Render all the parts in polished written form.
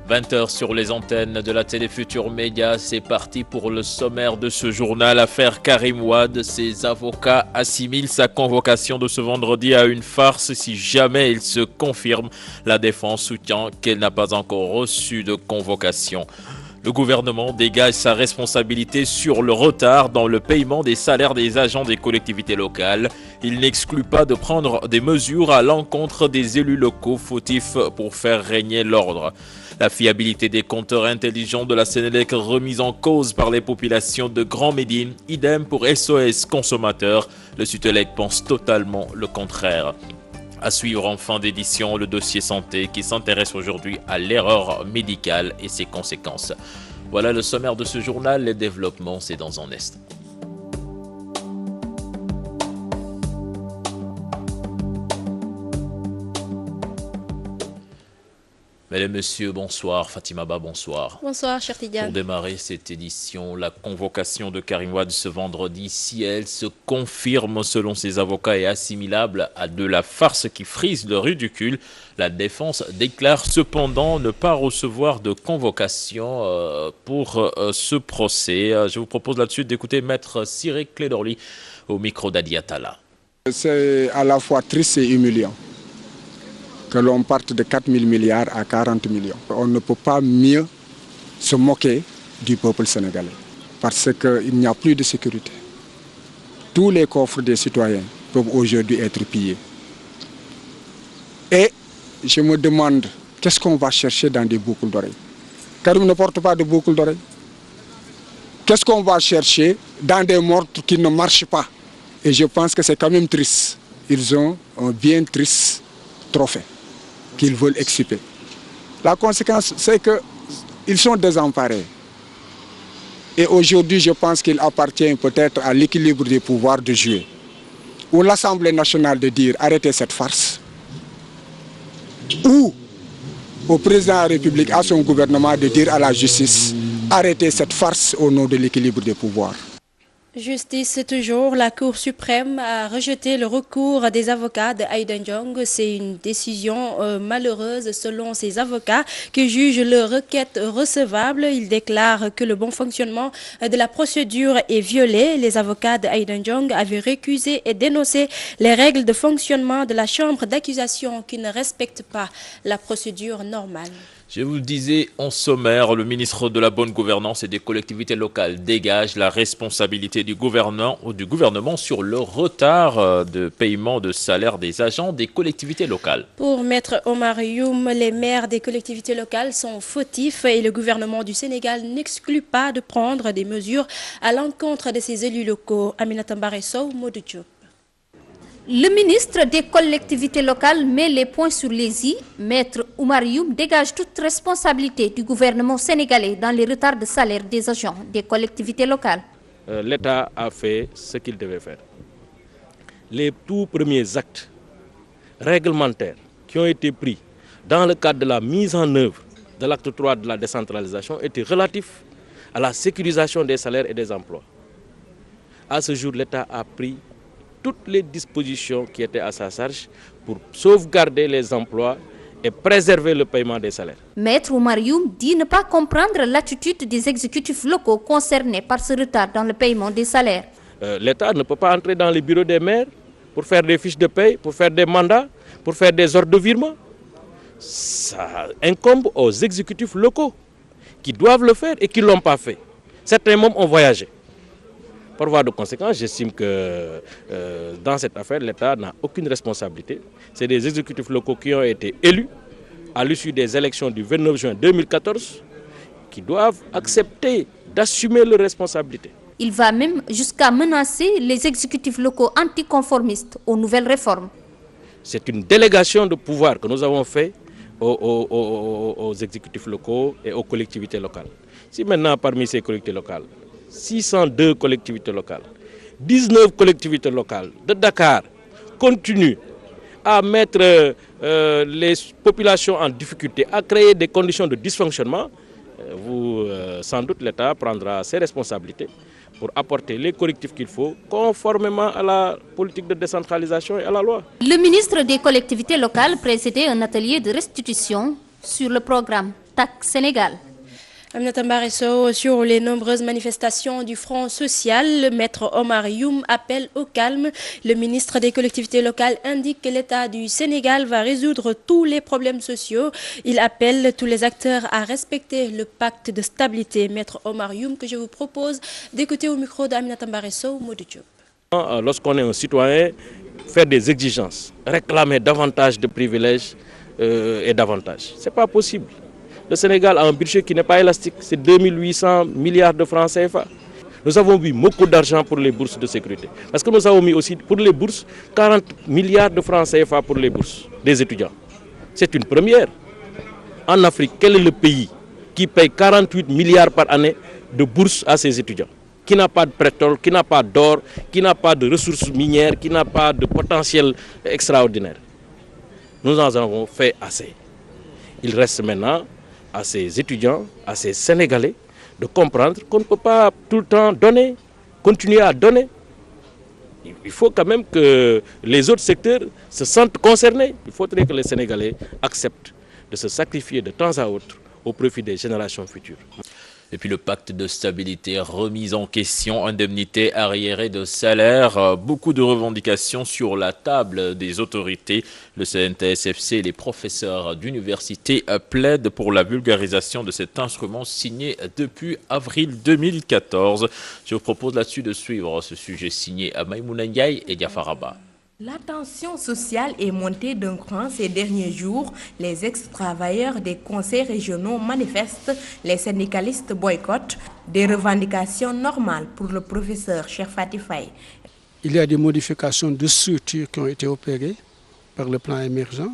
20h sur les antennes de la télé Futur Média, c'est parti pour le sommaire de ce journal. Affaire Karim Wade, ses avocats assimilent sa convocation de ce vendredi à une farce si jamais il se confirme. La défense soutient qu'elle n'a pas encore reçu de convocation. Le gouvernement dégage sa responsabilité sur le retard dans le paiement des salaires des agents des collectivités locales. Il n'exclut pas de prendre des mesures à l'encontre des élus locaux fautifs pour faire régner l'ordre. La fiabilité des compteurs intelligents de la Sénélec remise en cause par les populations de Grand Médine, idem pour SOS Consommateurs. Le Sutelec pense totalement le contraire. À suivre en fin d'édition, le dossier santé qui s'intéresse aujourd'hui à l'erreur médicale et ses conséquences. Voilà le sommaire de ce journal. Les développements, c'est dans un instant. Mesdames, Messieurs, bonsoir. Fatima Ba, bonsoir. Bonsoir, cher Tidiane. Pour démarrer cette édition, la convocation de Karim Wade ce vendredi, si elle se confirme selon ses avocats, est assimilable à de la farce qui frise le ridicule. La défense déclare cependant ne pas recevoir de convocation pour ce procès. Je vous propose là-dessus d'écouter Maître Cyril Clédorli au micro d'Adi Atala. C'est à la fois triste et humiliant que l'on parte de 4 000 milliards à 40 millions. On ne peut pas mieux se moquer du peuple sénégalais parce qu'il n'y a plus de sécurité. Tous les coffres des citoyens peuvent aujourd'hui être pillés. Et je me demande, qu'est-ce qu'on va chercher dans des boucles d'oreilles? Karim ne porte pas de boucles d'oreilles. Qu'est-ce qu'on va chercher dans des meurtres qui ne marchent pas? Et je pense que c'est quand même triste. Ils ont un bien triste trophée qu'ils veulent exciper. La conséquence, c'est qu'ils sont désemparés. Et aujourd'hui, je pense qu'il appartient peut-être à l'équilibre des pouvoirs de jouer. Ou l'Assemblée nationale de dire arrêtez cette farce. Ou au président de la République, à son gouvernement de dire à la justice arrêtez cette farce au nom de l'équilibre des pouvoirs. Justice toujours, la Cour suprême a rejeté le recours des avocats de Aïda Ndiongue. C'est une décision malheureuse selon ses avocats qui jugent leur requête recevable. Ils déclarent que le bon fonctionnement de la procédure est violé. Les avocats de Aïda Ndiongue avaient récusé et dénoncé les règles de fonctionnement de la chambre d'accusation qui ne respectent pas la procédure normale. Je vous le disais en sommaire, le ministre de la Bonne Gouvernance et des collectivités locales dégage la responsabilité du gouvernement sur le retard de paiement de salaire des agents des collectivités locales. Pour Maître Omar Youm, les maires des collectivités locales sont fautifs et le gouvernement du Sénégal n'exclut pas de prendre des mesures à l'encontre de ses élus locaux. Aminata Mbaresso, Modou Diop. Le ministre des collectivités locales met les points sur les i. Maître Oumar Youm dégage toute responsabilité du gouvernement sénégalais dans les retards de salaire des agents des collectivités locales. L'État a fait ce qu'il devait faire. Les tout premiers actes réglementaires qui ont été pris dans le cadre de la mise en œuvre de l'acte 3 de la décentralisation étaient relatifs à la sécurisation des salaires et des emplois. À ce jour, l'État a pris toutes les dispositions qui étaient à sa charge pour sauvegarder les emplois et préserver le paiement des salaires. Maître Oumar Youm dit ne pas comprendre l'attitude des exécutifs locaux concernés par ce retard dans le paiement des salaires. L'État ne peut pas entrer dans les bureaux des maires pour faire des fiches de paie, pour faire des mandats, pour faire des ordres de virement. Ça incombe aux exécutifs locaux qui doivent le faire et qui ne l'ont pas fait. Certains membres ont voyagé. Par voie de conséquence, j'estime que dans cette affaire, l'État n'a aucune responsabilité. C'est des exécutifs locaux qui ont été élus à l'issue des élections du 29 juin 2014 qui doivent accepter d'assumer leurs responsabilités. Il va même jusqu'à menacer les exécutifs locaux anticonformistes aux nouvelles réformes. C'est une délégation de pouvoir que nous avons fait aux exécutifs locaux et aux collectivités locales. Si maintenant, parmi ces collectivités locales, 602 collectivités locales, 19 collectivités locales de Dakar continuent à mettre les populations en difficulté, à créer des conditions de dysfonctionnement, sans doute l'État prendra ses responsabilités pour apporter les correctifs qu'il faut conformément à la politique de décentralisation et à la loi. Le ministre des collectivités locales présidait un atelier de restitution sur le programme TAC Sénégal. Aminata Mbaresso, sur les nombreuses manifestations du Front social, le maître Omar Youm appelle au calme. Le ministre des collectivités locales indique que l'État du Sénégal va résoudre tous les problèmes sociaux. Il appelle tous les acteurs à respecter le pacte de stabilité. Maître Omar Youm, que je vous propose d'écouter au micro d'Aminata Mbaresso, Modou Diop. Lorsqu'on est un citoyen, faire des exigences, réclamer davantage de privilèges et davantage, ce n'est pas possible. Le Sénégal a un budget qui n'est pas élastique, c'est 2800 milliards de francs CFA. Nous avons mis beaucoup d'argent pour les bourses de sécurité. Parce que nous avons mis aussi pour les bourses 40 milliards de francs CFA pour les bourses des étudiants. C'est une première. En Afrique, quel est le pays qui paye 48 milliards par année de bourses à ses étudiants? Qui n'a pas de pétrole, qui n'a pas d'or, qui n'a pas de ressources minières, qui n'a pas de potentiel extraordinaire. Nous en avons fait assez. Il reste maintenant à ces étudiants, à ces Sénégalais, de comprendre qu'on ne peut pas tout le temps donner, continuer à donner. Il faut quand même que les autres secteurs se sentent concernés. Il faudrait que les Sénégalais acceptent de se sacrifier de temps à autre au profit des générations futures. Et puis le pacte de stabilité, remise en question, indemnité arriérée de salaire, beaucoup de revendications sur la table des autorités. Le CNTS/FC et les professeurs d'université plaident pour la vulgarisation de cet instrument signé depuis avril 2014. Je vous propose là-dessus de suivre ce sujet signé à Maïmouna Ndiaye et Diafaraba. La tension sociale est montée d'un cran ces derniers jours. Les ex-travailleurs des conseils régionaux manifestent, les syndicalistes boycottent, des revendications normales pour le professeur Cheikh Fati Faye. Il y a des modifications de structure qui ont été opérées par le plan émergent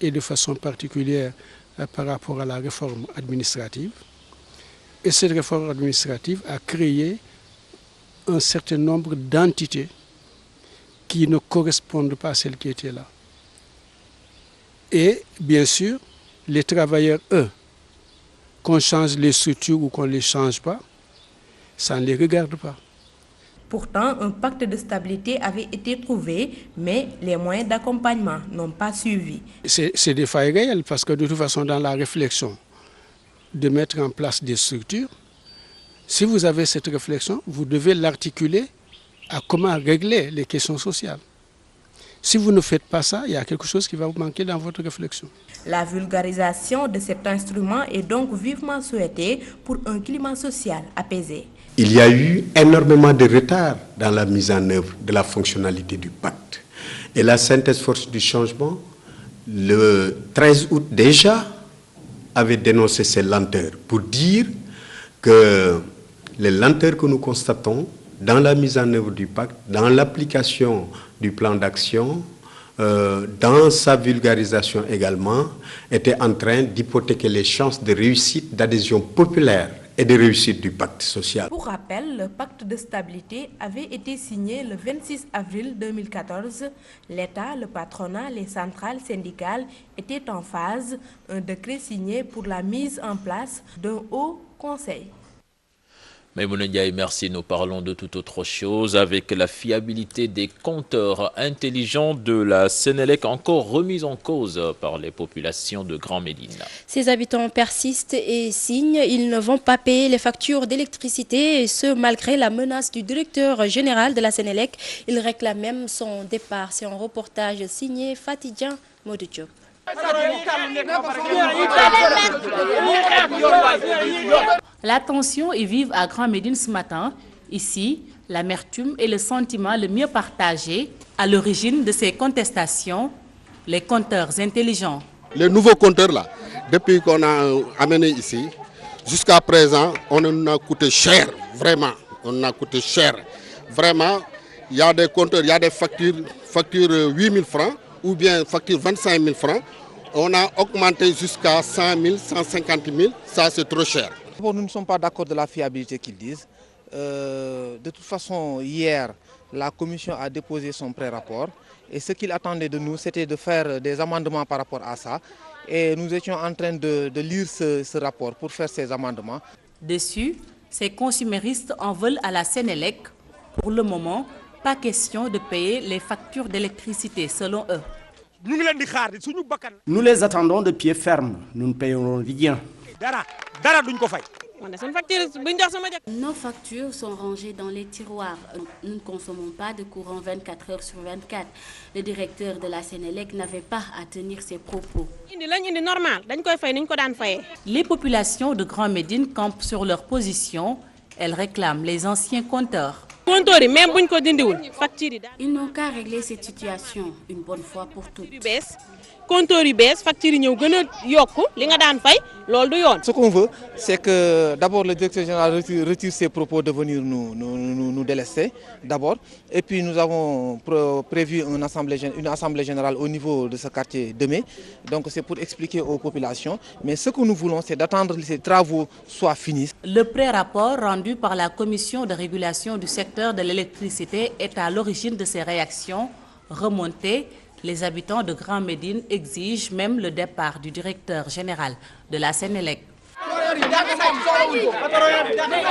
et de façon particulière par rapport à la réforme administrative. Et cette réforme administrative a créé un certain nombre d'entités qui ne correspondent pas à celles qui étaient là. Et bien sûr, les travailleurs, eux, qu'on change les structures ou qu'on ne les change pas, ça ne les regarde pas. Pourtant, un pacte de stabilité avait été trouvé, mais les moyens d'accompagnement n'ont pas suivi. C'est des failles réelles parce que de toute façon, dans la réflexion de mettre en place des structures, si vous avez cette réflexion, vous devez l'articuler à comment régler les questions sociales. Si vous ne faites pas ça, il y a quelque chose qui va vous manquer dans votre réflexion. La vulgarisation de cet instrument est donc vivement souhaitée pour un climat social apaisé. Il y a eu énormément de retard dans la mise en œuvre de la fonctionnalité du pacte. Et la synthèse force du changement, le 13 août déjà, avait dénoncé ces lenteurs pour dire que les lenteurs que nous constatons dans la mise en œuvre du pacte, dans l'application du plan d'action, dans sa vulgarisation également, était en train d'hypothéquer les chances de réussite, d'adhésion populaire et de réussite du pacte social. Pour rappel, le pacte de stabilité avait été signé le 26 avril 2014. L'État, le patronat, les centrales syndicales étaient en phase. Un décret signé pour la mise en place d'un haut conseil. Maïmouna Ndiaye, merci. Nous parlons de toute autre chose avec la fiabilité des compteurs intelligents de la Sénélec, encore remise en cause par les populations de Grand Médine. Ces habitants persistent et signent. Ils ne vont pas payer les factures d'électricité, et ce malgré la menace du directeur général de la Sénélec. Il réclame même son départ. C'est un reportage signé Fatidjan Modou Diop. La tension est vive à Grand Médine ce matin. Ici, l'amertume est le sentiment le mieux partagé. À l'origine de ces contestations, les compteurs intelligents. Les nouveaux compteurs là, depuis qu'on a amené ici, jusqu'à présent, on nous a coûté cher, vraiment. On nous a coûté cher. Vraiment, il y a des compteurs, il y a des factures 8 000 francs ou bien facture 25 000 francs. On a augmenté jusqu'à 100 000, 150 000. Ça, c'est trop cher. Nous ne sommes pas d'accord de la fiabilité qu'ils disent. De toute façon, hier, la commission a déposé son pré-rapport. Et ce qu'il attendait de nous, c'était de faire des amendements par rapport à ça. Et nous étions en train de lire ce rapport pour faire ces amendements. Dessus, ces consuméristes en veulent à la Sénélec. Pour le moment, pas question de payer les factures d'électricité, selon eux. Nous les attendons de pied ferme. Nous ne payerons rien. Nos factures sont rangées dans les tiroirs. Nous ne consommons pas de courant 24 heures sur 24. Le directeur de la Sénélec n'avait pas à tenir ses propos. Les populations de Grand Médine campent sur leur position. Elles réclament les anciens compteurs. Ils n'ont qu'à régler cette situation une bonne fois pour toutes. Ce qu'on veut, c'est que d'abord le directeur général retire ses propos de venir nous délester, d'abord. Et puis nous avons prévu une assemblée générale au niveau de ce quartier de mai. Donc c'est pour expliquer aux populations. Mais ce que nous voulons, c'est d'attendre que ces travaux soient finis. Le pré-rapport rendu par la Commission de régulation du secteur de l'électricité est à l'origine de ces réactions remontées. Les habitants de Grand Médine exigent même le départ du directeur général de la Sénélec.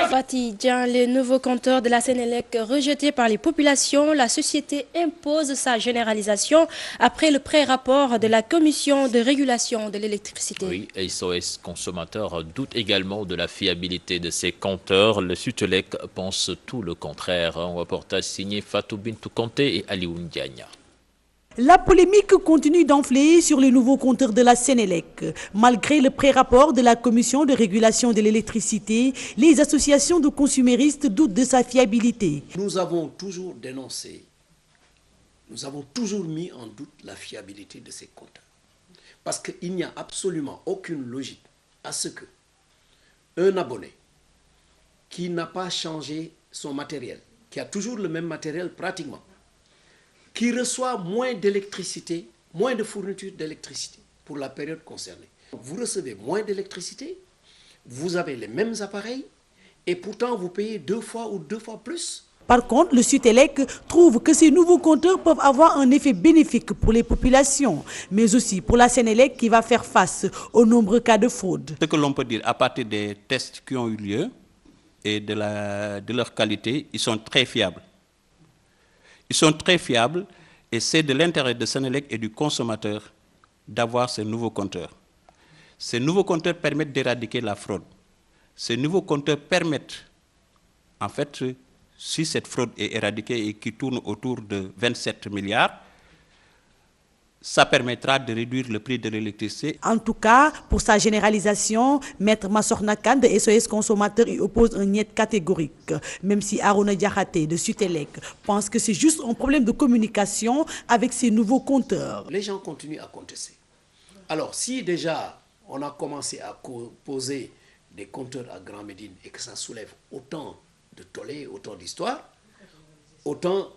Fatih Dian, les nouveaux compteurs de la Sénélec rejetés par les populations, la société impose sa généralisation après le pré-rapport de la Commission de régulation de l'électricité. Oui, SOS Consommateurs doute également de la fiabilité de ces compteurs. Le Sutelec pense tout le contraire. Un reportage signé Fatou Bintou Kanté et Alioune Diagne. La polémique continue d'enfler sur les nouveaux compteurs de la Sénélec. Malgré le pré-rapport de la Commission de régulation de l'électricité, les associations de consuméristes doutent de sa fiabilité. Nous avons toujours dénoncé, nous avons toujours mis en doute la fiabilité de ces compteurs. Parce qu'il n'y a absolument aucune logique à ce que un abonné qui n'a pas changé son matériel, qui a toujours le même matériel pratiquement, qui reçoit moins d'électricité, moins de fourniture d'électricité pour la période concernée. Vous recevez moins d'électricité, vous avez les mêmes appareils et pourtant vous payez 2 fois ou 2 fois plus. Par contre, le Sutelec trouve que ces nouveaux compteurs peuvent avoir un effet bénéfique pour les populations, mais aussi pour la Sénélec qui va faire face aux nombreux cas de fraude. Ce que l'on peut dire, à partir des tests qui ont eu lieu et de leur qualité, ils sont très fiables. Ils sont très fiables et c'est de l'intérêt de Sénélec et du consommateur d'avoir ces nouveaux compteurs. Ces nouveaux compteurs permettent d'éradiquer la fraude. Ces nouveaux compteurs permettent, en fait, si cette fraude est éradiquée et qui tourne autour de 27 milliards, ça permettra de réduire le prix de l'électricité. En tout cas, pour sa généralisation, Maître Massorna Kane de SOS Consommateurs y oppose un niet catégorique. Même si Arona Diakhaté de Sutelec pense que c'est juste un problème de communication avec ces nouveaux compteurs. Les gens continuent à contester. Alors, si déjà on a commencé à poser des compteurs à Grand Médine et que ça soulève autant de tollés, autant d'histoires, autant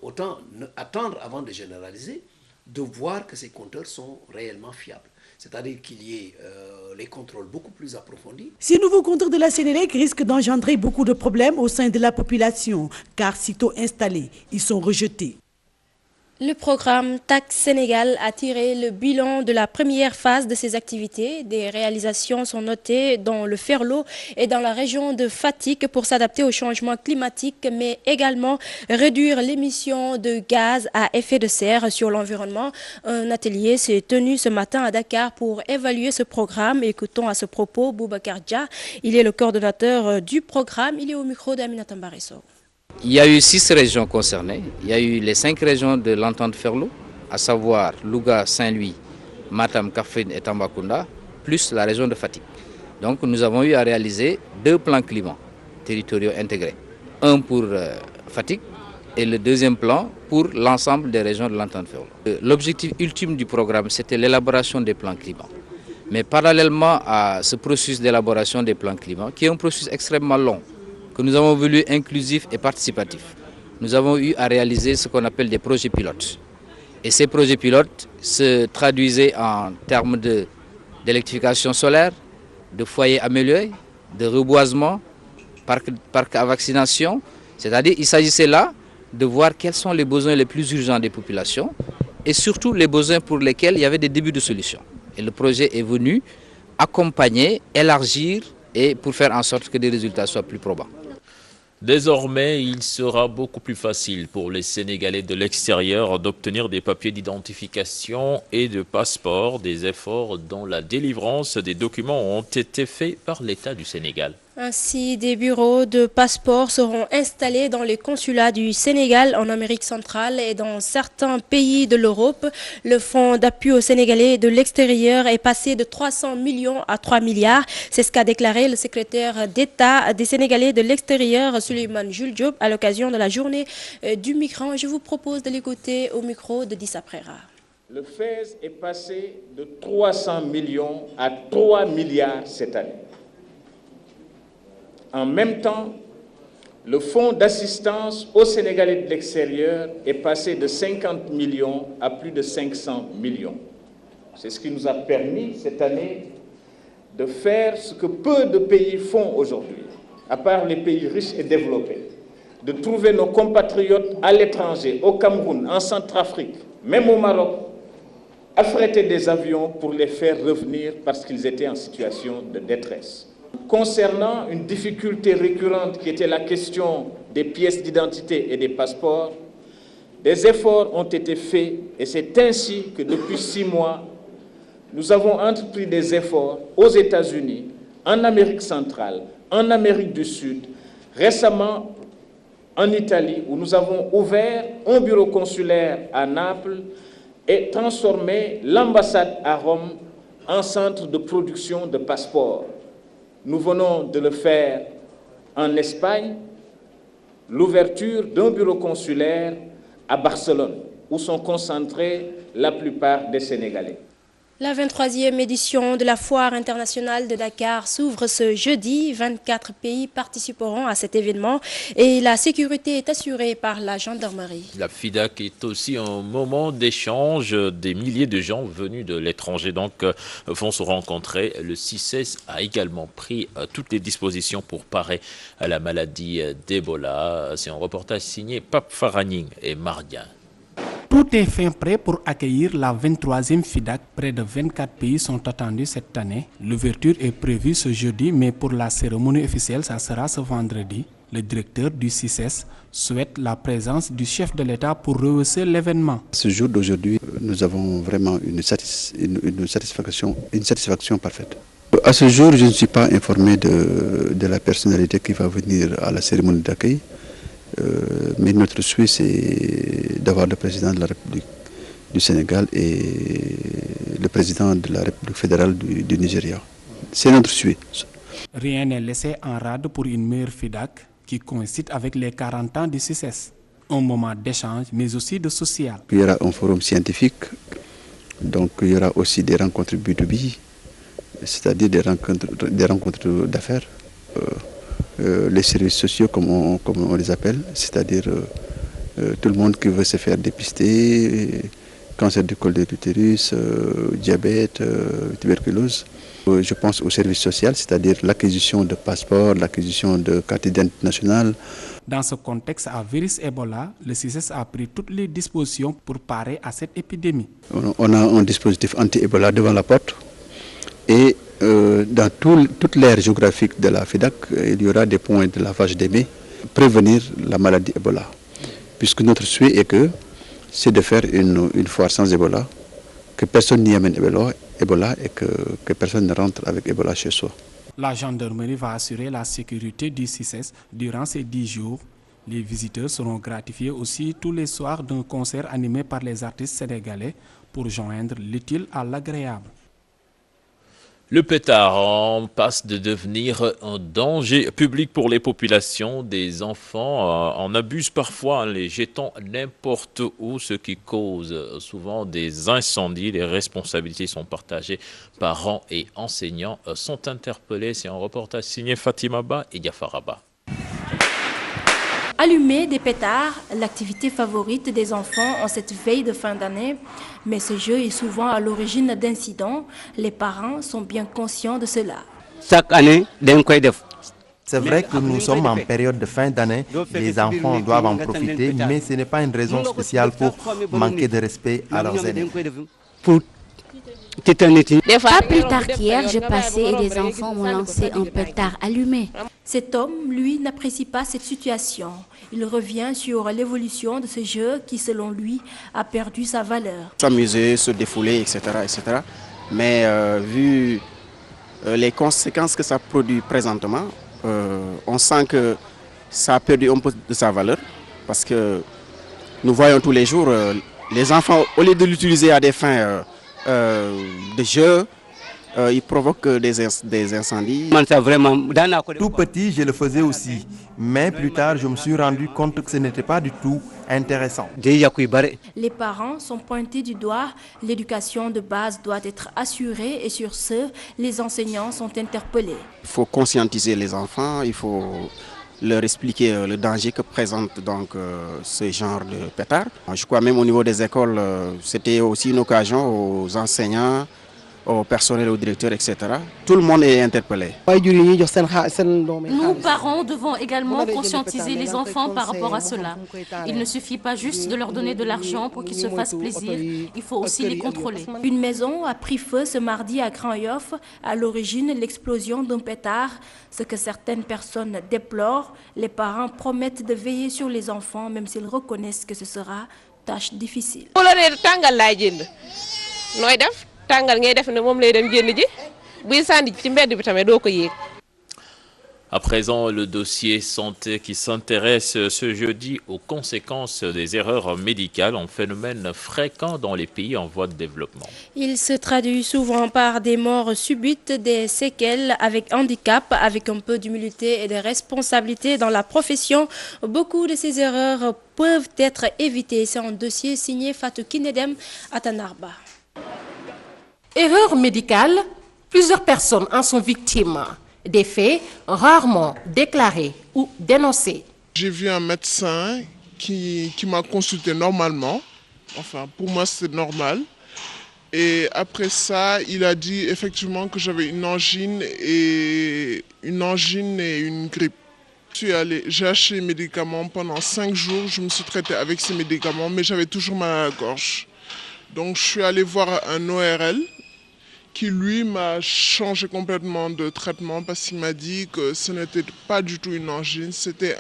attendre avant de généraliser, de voir que ces compteurs sont réellement fiables. C'est-à-dire qu'il y ait les contrôles beaucoup plus approfondis. Ces nouveaux compteurs de la Sénélec risquent d'engendrer beaucoup de problèmes au sein de la population, car sitôt installés, ils sont rejetés. Le programme TAC Sénégal a tiré le bilan de la première phase de ses activités. Des réalisations sont notées dans le Ferlo et dans la région de Fatick pour s'adapter au changement climatique, mais également réduire l'émission de gaz à effet de serre sur l'environnement. Un atelier s'est tenu ce matin à Dakar pour évaluer ce programme. Écoutons à ce propos Boubacar Dia. Il est le coordonnateur du programme. Il est au micro d'Aminata Mbaresso. Il y a eu 6 régions concernées. Il y a eu les 5 régions de l'entente Ferlo, à savoir Louga, Saint-Louis, Matam, Kaffrine et Tambacounda, plus la région de Fatick. Donc nous avons eu à réaliser 2 plans climat territoriaux intégrés. Un pour Fatick et le deuxième plan pour l'ensemble des régions de l'entente Ferlo. L'objectif ultime du programme, c'était l'élaboration des plans climat. Mais parallèlement à ce processus d'élaboration des plans climat, qui est un processus extrêmement long, que nous avons voulu inclusif et participatif, nous avons eu à réaliser ce qu'on appelle des projets pilotes. Et ces projets pilotes se traduisaient en termes d'électrification solaire, de foyers améliorés, de reboisement, parc à vaccination. C'est-à-dire qu'il s'agissait là de voir quels sont les besoins les plus urgents des populations et surtout les besoins pour lesquels il y avait des débuts de solutions. Et le projet est venu accompagner, élargir et pour faire en sorte que des résultats soient plus probants. Désormais, il sera beaucoup plus facile pour les Sénégalais de l'extérieur d'obtenir des papiers d'identification et de passeport. Des efforts dans la délivrance des documents ont été faits par l'État du Sénégal. Ainsi, des bureaux de passeport seront installés dans les consulats du Sénégal en Amérique centrale et dans certains pays de l'Europe. Le fonds d'appui aux Sénégalais de l'extérieur est passé de 300 millions à 3 milliards. C'est ce qu'a déclaré le secrétaire d'État des Sénégalais de l'extérieur, Souleymane Jules Diop, à l'occasion de la journée du migrant. Je vous propose de l'écouter au micro de Dissa Prera. Le FAISE est passé de 300 millions à 3 milliards cette année. En même temps, le fonds d'assistance aux Sénégalais de l'extérieur est passé de 50 millions à plus de 500 millions. C'est ce qui nous a permis cette année de faire ce que peu de pays font aujourd'hui, à part les pays riches et développés, de trouver nos compatriotes à l'étranger, au Cameroun, en Centrafrique, même au Maroc, affréter des avions pour les faire revenir parce qu'ils étaient en situation de détresse. Concernant une difficulté récurrente qui était la question des pièces d'identité et des passeports, des efforts ont été faits et c'est ainsi que depuis 6 mois, nous avons entrepris des efforts aux États-Unis, en Amérique centrale, en Amérique du Sud, récemment en Italie où nous avons ouvert un bureau consulaire à Naples et transformé l'ambassade à Rome en centre de production de passeports. Nous venons de le faire en Espagne, l'ouverture d'un bureau consulaire à Barcelone, où sont concentrés la plupart des Sénégalais. La 23e édition de la Foire internationale de Dakar s'ouvre ce jeudi. 24 pays participeront à cet événement et la sécurité est assurée par la gendarmerie. La FIDAK est aussi un moment d'échange. Des milliers de gens venus de l'étranger vont se rencontrer. Le CICES a également pris toutes les dispositions pour parer à la maladie d'Ebola. C'est un reportage signé Pape Faraning et Mardian. Tout est fin prêt pour accueillir la 23e FIDAK. Près de 24 pays sont attendus cette année. L'ouverture est prévue ce jeudi, mais pour la cérémonie officielle, ça sera ce vendredi. Le directeur du CICES souhaite la présence du chef de l'État pour rehausser l'événement. Ce jour d'aujourd'hui, nous avons vraiment une satisfaction parfaite. À ce jour, je ne suis pas informé de la personnalité qui va venir à la cérémonie d'accueil. Mais notre souhait, c'est d'avoir le président de la République du Sénégal et le président de la République fédérale du Nigeria. C'est notre souhait. Rien n'est laissé en rade pour une meilleure FIDAK qui coïncide avec les 40 ans du CICES. Un moment d'échange, mais aussi de social. Il y aura un forum scientifique, donc il y aura aussi des rencontres B2B, c'est-à-dire des rencontres d'affaires. Les services sociaux, comme on les appelle, c'est-à-dire tout le monde qui veut se faire dépister, cancer du col de l'utérus, diabète, tuberculose. Je pense au service social, c'est-à-dire l'acquisition de passeports, l'acquisition de carte d'identité nationale. Dans ce contexte à virus Ebola, le CICES a pris toutes les dispositions pour parer à cette épidémie. On a un dispositif anti-Ebola devant la porte et dans toute l'aire géographique de la FIDAK, il y aura des points de lavage des mains, prévenir la maladie Ebola. Puisque notre souhait est c'est de faire une foire sans Ebola, que personne n'y amène Ebola et que personne ne rentre avec Ebola chez soi. La gendarmerie va assurer la sécurité du CICES durant ces 10 jours. Les visiteurs seront gratifiés aussi tous les soirs d'un concert animé par les artistes sénégalais pour joindre l'utile à l'agréable. Le pétard passe de devenir un danger public pour les populations. Des enfants en abusent parfois en les jetant n'importe où, ce qui cause souvent des incendies. Les responsabilités sont partagées. Parents et enseignants sont interpellés. C'est un reportage signé Fatima Ba et Yafaraba. Allumer des pétards, l'activité favorite des enfants en cette veille de fin d'année. Mais ce jeu est souvent à l'origine d'incidents. Les parents sont bien conscients de cela. Chaque année, c'est vrai que nous sommes en période de fin d'année, les enfants doivent en profiter, mais ce n'est pas une raison spéciale pour manquer de respect à leurs aînés. Pas plus tard qu'hier, je passais et les enfants m'ont lancé un pétard allumé. Cet homme, lui, n'apprécie pas cette situation. Il revient sur l'évolution de ce jeu qui, selon lui, a perdu sa valeur. S'amuser, se défouler, etc. etc. Mais vu les conséquences que ça produit présentement, on sent que ça a perdu un peu de sa valeur. Parce que nous voyons tous les jours, les enfants, au lieu de l'utiliser à des fins de jeu, ils provoquent des incendies. Tout petit, je le faisais aussi. Mais plus tard, je me suis rendu compte que ce n'était pas du tout intéressant. Les parents sont pointés du doigt. L'éducation de base doit être assurée et sur ce, les enseignants sont interpellés. Il faut conscientiser les enfants, il faut leur expliquer le danger que présente donc ce genre de pétard. Je crois même au niveau des écoles, c'était aussi une occasion aux enseignants, au personnel, au directeur, etc. Tout le monde est interpellé. Nous, parents, devons également conscientiser les enfants par rapport à cela. Il ne suffit pas juste de leur donner de l'argent pour qu'ils se fassent plaisir, il faut aussi les contrôler. Une maison a pris feu ce mardi à Grand-Yoff, à l'origine l'explosion d'un pétard. Ce que certaines personnes déplorent, les parents promettent de veiller sur les enfants, même s'ils reconnaissent que ce sera tâche difficile. À présent, le dossier santé qui s'intéresse ce jeudi aux conséquences des erreurs médicales, un phénomène fréquent dans les pays en voie de développement. Il se traduit souvent par des morts subites, des séquelles avec handicap, avec un peu d'humilité et de responsabilité dans la profession. Beaucoup de ces erreurs peuvent être évitées. C'est un dossier signé Fatou Kinedem à Tanarba. Erreurs médicales, plusieurs personnes en sont victimes. Des faits rarement déclarés ou dénoncés. J'ai vu un médecin qui m'a consulté normalement. Enfin, pour moi, c'est normal. Et après ça, il a dit effectivement que j'avais une angine et une grippe. J'ai acheté les médicaments pendant 5 jours. Je me suis traité avec ces médicaments, mais j'avais toujours mal à la gorge. Donc, je suis allé voir un ORL qui, lui, m'a changé complètement de traitement parce qu'il m'a dit que ce n'était pas du tout une angine, c'était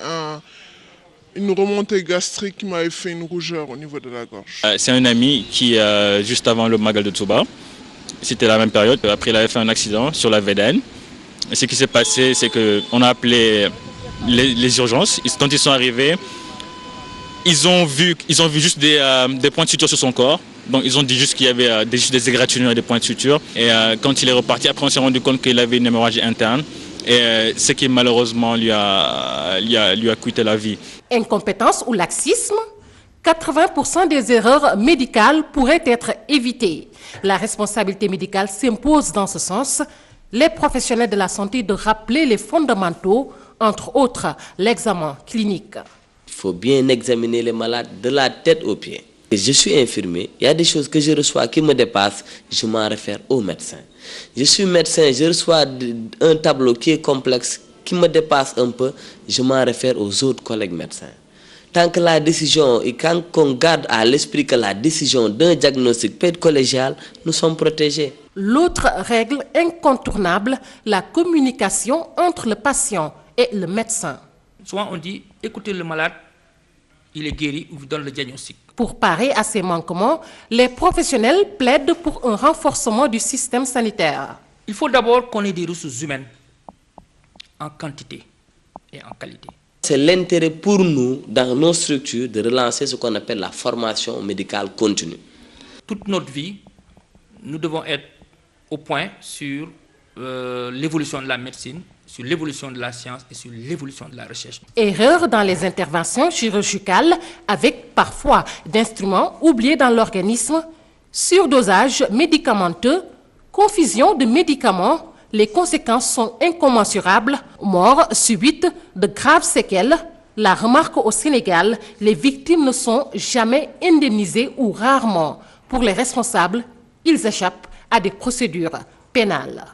une remontée gastrique qui m'avait fait une rougeur au niveau de la gorge. C'est un ami qui, juste avant le Magal de Touba, c'était la même période, après il avait fait un accident sur la VDN. Et ce qui s'est passé, c'est qu'on a appelé les urgences. Quand ils sont arrivés, ils ont vu juste des points de suture sur son corps. Donc ils ont dit juste qu'il y avait des égratignures et des points de suture. Et quand il est reparti, après on s'est rendu compte qu'il avait une hémorragie interne. Et ce qui malheureusement lui a coûté la vie. Incompétence ou laxisme, 80% des erreurs médicales pourraient être évitées. La responsabilité médicale s'impose dans ce sens. Les professionnels de la santé de rappeler les fondamentaux, entre autres l'examen clinique. Il faut bien examiner les malades de la tête aux pieds. Je suis infirmier, il y a des choses que je reçois qui me dépassent, je m'en réfère au médecin. Je suis médecin, je reçois un tableau qui est complexe, qui me dépasse un peu, je m'en réfère aux autres collègues médecins. Tant que la décision, et quand on garde à l'esprit que la décision d'un diagnostic peut être collégiale, nous sommes protégés. L'autre règle incontournable, la communication entre le patient et le médecin. Souvent on dit, écoutez le malade, il est guéri, on vous donne le diagnostic. Pour parer à ces manquements, les professionnels plaident pour un renforcement du système sanitaire. Il faut d'abord qu'on ait des ressources humaines en quantité et en qualité. C'est l'intérêt pour nous, dans nos structures, de relancer ce qu'on appelle la formation médicale continue. Toute notre vie, nous devons être au point sur l'évolution de la médecine, sur l'évolution de la science et sur l'évolution de la recherche. Erreurs dans les interventions chirurgicales avec parfois d'instruments oubliés dans l'organisme, surdosage médicamenteux, confusion de médicaments, les conséquences sont incommensurables, mort subite, de graves séquelles. La remarque au Sénégal, les victimes ne sont jamais indemnisées ou rarement. Pour les responsables, ils échappent à des procédures pénales.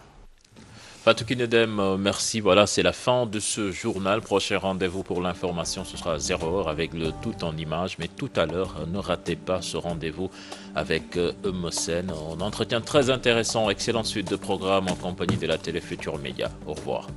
Fatou Kinedem, merci. Voilà, c'est la fin de ce journal. Prochain rendez-vous pour l'information, ce sera à 0h avec le tout en images. Mais tout à l'heure, ne ratez pas ce rendez-vous avec Eumocène. Un entretien très intéressant. Excellente suite de programme en compagnie de la Télé Futurs Médias. Au revoir.